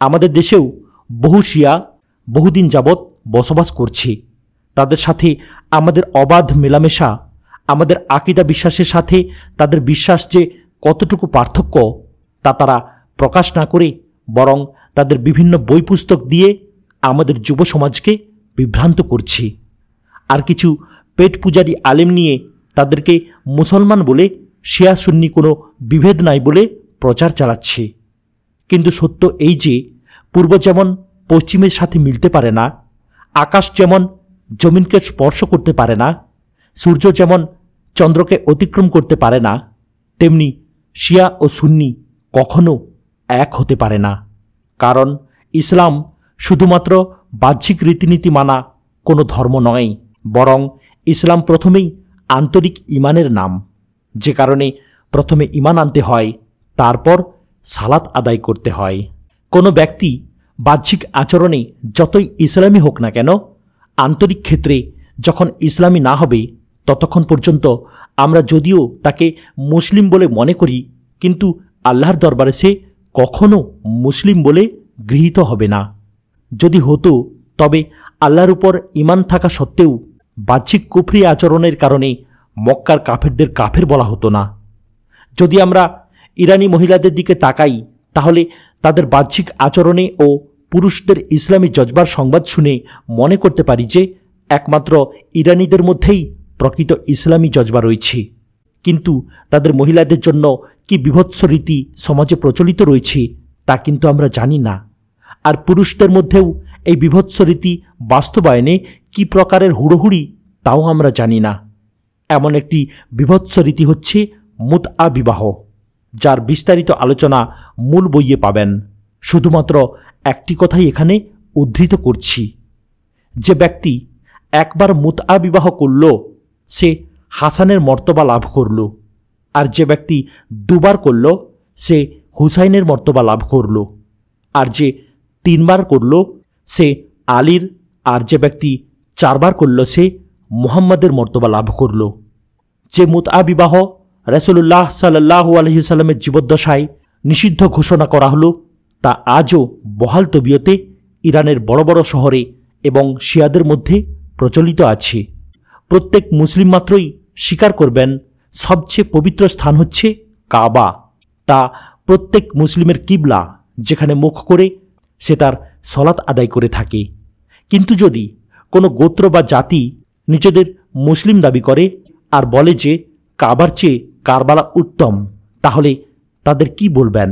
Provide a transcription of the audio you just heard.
আমাদের দেশেও বহু শিয়া বহুদিন যাবৎ বসবাস করছে। তাদের সাথে আমাদের অবাধ মেলামেশা, আমাদের আকীদা বিশ্বাসের সাথে তাদের বিশ্বাস যে কতটুকু পার্থক্য তা তারা প্রকাশ না করে বরং তাদের বিভিন্ন বই পুস্তক দিয়ে আমাদের যুব সমাজকে বিভ্রান্ত করছে। আর কিছু পেট পূজারী আলেম নিয়ে তাদেরকে মুসলমান বলে শিয়া সুন্নি কোনো বিভেদ নাই বলে প্রচার চালাচ্ছে। কিন্তু সত্য এই যে পূর্ব যেমন পশ্চিমের সাথে মিলতে পারে না, আকাশ যেমন জমিনকে স্পর্শ করতে পারে না, সূর্য যেমন চন্দ্রকে অতিক্রম করতে পারে না, তেমনি শিয়া ও সুন্নি কখনো এক হতে পারে না। কারণ ইসলাম শুধুমাত্র বাহ্যিক রীতিনীতি মানা কোনো ধর্ম নয়, বরং ইসলাম প্রথমেই আন্তরিক ঈমানের নাম, যে কারণে প্রথমে ঈমান আনতে হয়, তারপর সালাত আদায় করতে হয়। কোনো ব্যক্তি বাহ্যিক আচরণে যতই ইসলামী হোক না কেন, আন্তরিক ক্ষেত্রে যখন ইসলামী না হবে ততক্ষণ পর্যন্ত আমরা যদিও তাকে মুসলিম বলে মনে করি, কিন্তু আল্লাহর দরবারে সে কখনো মুসলিম বলে গৃহীত হবে না। যদি হতো তবে আল্লাহর উপর ঈমান থাকা সত্ত্বেও বাহ্যিক কুফরি আচরণের কারণে মক্কার কাফেরদের কাফের বলা হতো না। যদি আমরা ইরানি মহিলাদের দিকে তাকাই তাহলে তাদের বাহ্যিক আচরণে ও পুরুষদের ইসলামী জজবার সংবাদ শুনে মনে করতে পারি যে একমাত্র ইরানিদের মধ্যেই প্রকৃত ইসলামী জজবা রয়েছে। কিন্তু তাদের মহিলাদের জন্য কি বিভৎস রীতি সমাজে প্রচলিত রয়েছে তা কিন্তু আমরা জানি না। আর পুরুষদের মধ্যেও এই বিভৎস রীতি বাস্তবায়নে কি প্রকারের হুড়োহুড়ি তাও আমরা জানি না। এমন একটি বিভৎস রীতি হচ্ছে মুতআ বিবাহ, যার বিস্তারিত আলোচনা মূল বইয়ে পাবেন। শুধুমাত্র একটি কথাই এখানে উদ্ধৃত করছি। যে ব্যক্তি একবার মুতআ বিবাহ করল সে হাসানের মর্তবা লাভ করল, আর যে ব্যক্তি দুবার করল সে হুসাইনের মর্তবা লাভ করল, আর যে 3 বার করল সে আলীর, আর যে ব্যক্তি 4 বার করল সে মুহাম্মাদের মর্তবা লাভ করল। যে মুতআ বিবাহ রাসূলুল্লাহ সাল্লাল্লাহু আলাইহি সাল্লামের জীবদ্দশায় নিষিদ্ধ ঘোষণা করা হলো তা আজও বহাল তবিয়তে ইরানের বড় বড় শহরে এবং শিয়াদের মধ্যে প্রচলিত আছে। প্রত্যেক মুসলিম মাত্রই স্বীকার করবেন সবচেয়ে পবিত্র স্থান হচ্ছে কাবা। তা প্রত্যেক মুসলিমের কিবলা, যেখানে মুখ করে সে তার সলাত আদায় করে থাকে। কিন্তু যদি কোনো গোত্র বা জাতি নিজেদের মুসলিম দাবি করে আর বলে যে কাবার চেয়ে কারবালা উত্তম, তাহলে তাদের কি বলবেন?